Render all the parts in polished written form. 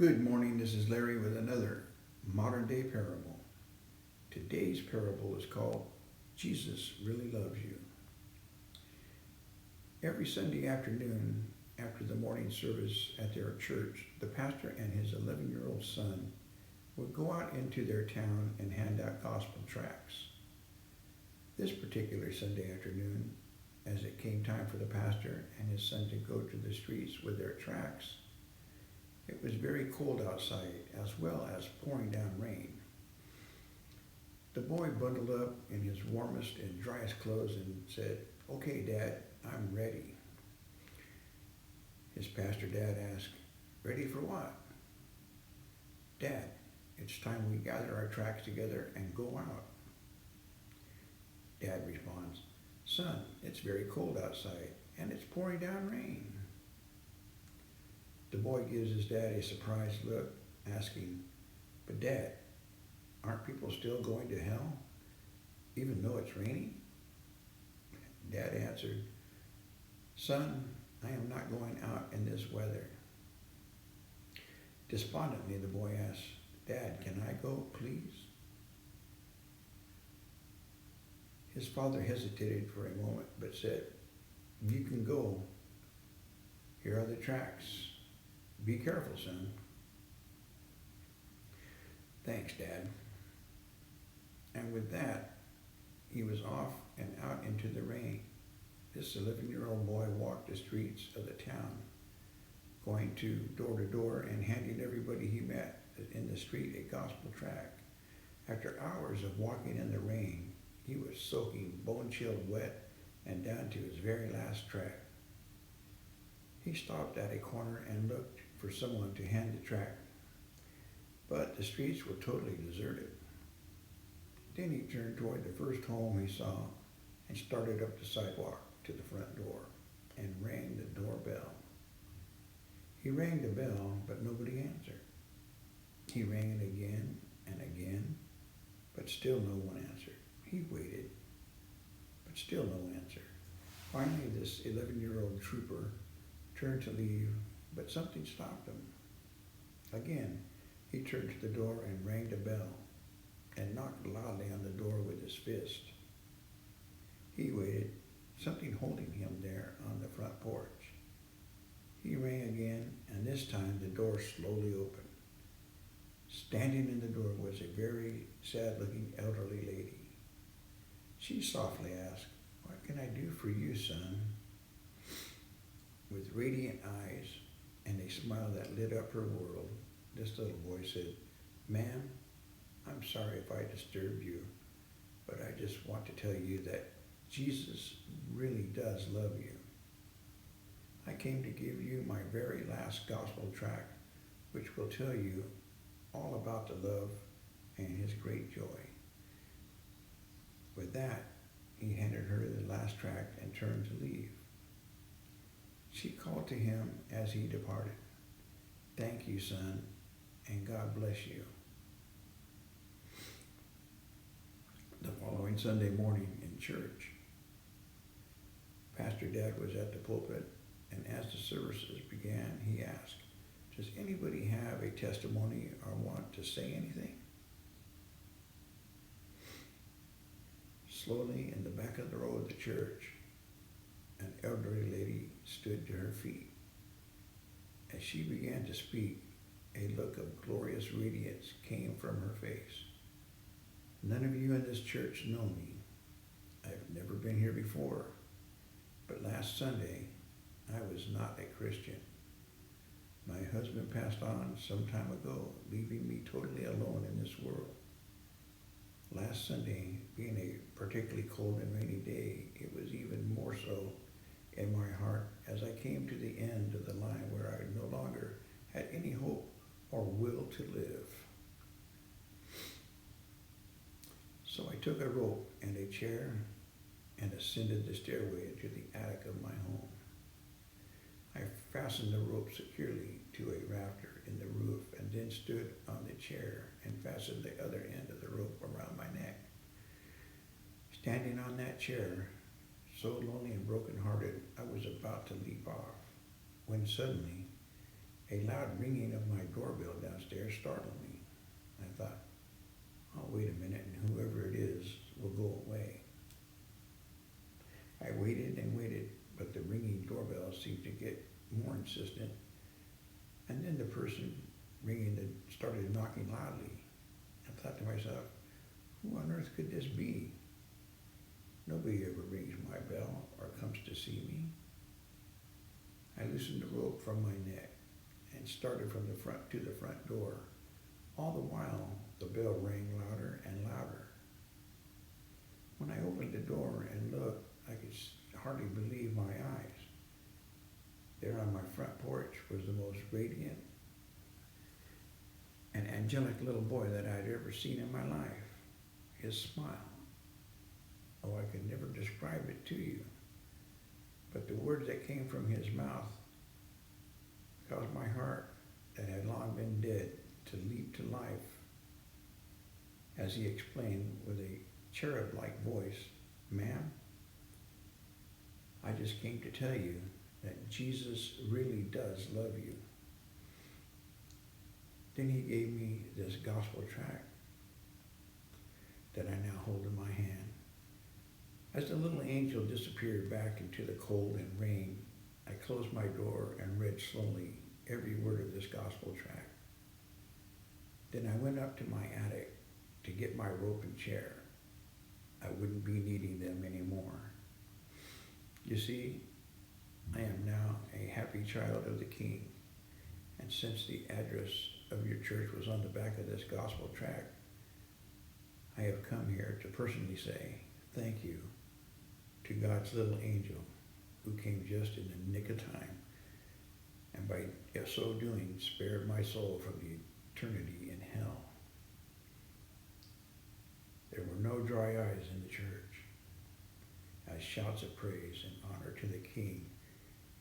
Good morning, this is Larry with another modern day parable. Today's parable is called Jesus Really Loves You. Every Sunday afternoon after the morning service at their church, the pastor and his 11-year-old son would go out into their town and hand out gospel tracts. This particular Sunday afternoon, as it came time for the pastor and his son to go to the streets with their tracts, it was very cold outside, as well as pouring down rain. The boy bundled up in his warmest and driest clothes and said, "Okay, Dad, I'm ready." His pastor dad asked, "Ready for what?" "Dad, it's time we gather our tracts together and go out." Dad responds, "Son, it's very cold outside and it's pouring down rain." The boy gives his dad a surprised look, asking, "But Dad, aren't people still going to hell, even though it's raining?" Dad answered, "Son, I am not going out in this weather." Despondently, the boy asked, "Dad, can I go, please?" His father hesitated for a moment, but said, "You can go. Here are the tracts. Be careful, son." "Thanks, Dad." And with that, he was off and out into the rain. This 11-year-old boy walked the streets of the town, going to door and handing everybody he met in the street a gospel tract. After hours of walking in the rain, he was soaking, bone-chilled wet, and down to his very last tract. He stopped at a corner and looked for someone to hand the tract, but the streets were totally deserted. Then he turned toward the first home he saw and started up the sidewalk to the front door and rang the doorbell. He rang the bell, but nobody answered. He rang it again and again, but still no one answered. He waited, but still no answer. Finally, this 11-year-old trooper turned to leave, but something stopped him. Again, he turned to the door and rang the bell and knocked loudly on the door with his fist. He waited, something holding him there on the front porch. He rang again, and this time the door slowly opened. Standing in the door was a very sad-looking elderly lady. She softly asked, "What can I do for you, son?" With radiant eyes and a smile that lit up her world, this little boy said, "Ma'am, I'm sorry if I disturbed you, but I just want to tell you that Jesus really does love you. I came to give you my very last gospel tract, which will tell you all about the love and his great joy." With that, he handed her the last tract and turned to leave. She called to him as he departed, "Thank you, son, and God bless you." The following Sunday morning in church, Pastor Dad was at the pulpit, and as the services began, he asked, "Does anybody have a testimony or want to say anything?" Slowly, in the back of the row of the church, an elderly lady stood to her feet. As she began to speak, a look of glorious radiance came from her face. "None of you in this church know me. I've never been here before, but last Sunday, I was not a Christian. My husband passed on some time ago, leaving me totally alone in this world. Last Sunday, being a particularly cold and rainy day, it was even more so in my heart as I came to the end of the line where I no longer had any hope or will to live. So I took a rope and a chair and ascended the stairway to the attic of my home. I fastened the rope securely to a rafter in the roof and then stood on the chair and fastened the other end of the rope around my neck. Standing on that chair, so lonely and brokenhearted, I was about to leap off, when suddenly A loud ringing of my doorbell downstairs startled me. I thought, "I'll wait a minute and whoever it is will go away." I waited and waited, but the ringing doorbell seemed to get more insistent. And then the person started knocking loudly. I thought to myself, who on earth could this be? Nobody ever rings my bell or comes to see me. I loosened the rope from my neck and started from the front to the front door. All the while, the bell rang louder and louder. When I opened the door and looked, I could hardly believe my eyes. There on my front porch was the most radiant and angelic little boy that I'd ever seen in my life. His smile. Oh, I could never describe it to you. But the words that came from his mouth caused my heart, that had long been dead, to leap to life. As he explained with a cherub-like voice, "Ma'am, I just came to tell you that Jesus really does love you." Then he gave me this gospel tract that I now hold in my hand. As the little angel disappeared back into the cold and rain, I closed my door and read slowly every word of this gospel tract. Then I went up to my attic to get my rope and chair. I wouldn't be needing them anymore. You see, I am now a happy child of the King, and since the address of your church was on the back of this gospel tract, I have come here to personally say thank you to God's little angel who came just in the nick of time, and by so doing spared my soul from the eternity in hell. There were no dry eyes in the church, as shouts of praise and honor to the King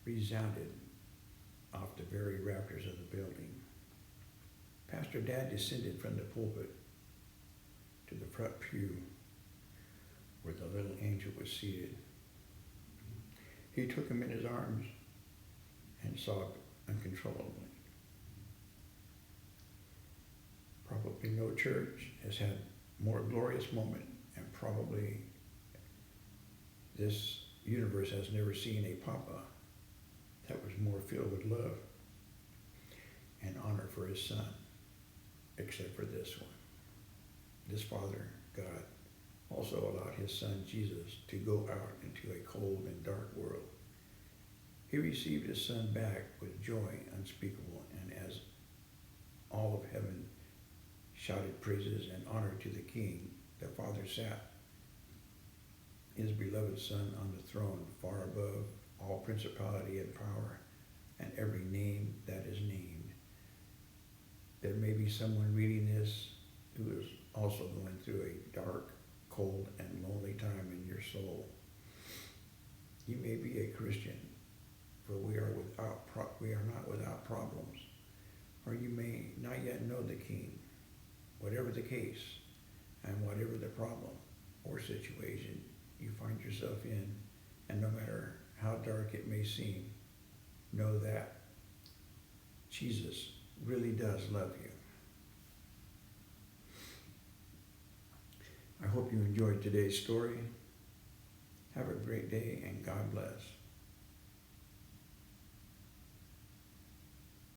resounded off the very rafters of the building. Pastor Dad descended from the pulpit to the front pew where the little angel was seated. He took him in his arms and sobbed uncontrollably. Probably no church has had more glorious moment, and probably this universe has never seen a papa that was more filled with love and honor for his son, except for this one. This Father, God, also allowed his son Jesus to go out into a cold and dark world. He received his son back with joy unspeakable, and as all of heaven shouted praises and honor to the King, the Father sat his beloved Son on the throne, far above all principality and power and every name that is named. There may be someone reading this who is also going through a dark, cold, and lonely time in your soul. You may be a Christian, for we are not without problems, or you may not yet know the King. Whatever the case, and whatever the problem or situation you find yourself in, and no matter how dark it may seem, know that Jesus really does love you. I hope you enjoyed today's story. Have a great day, and God bless.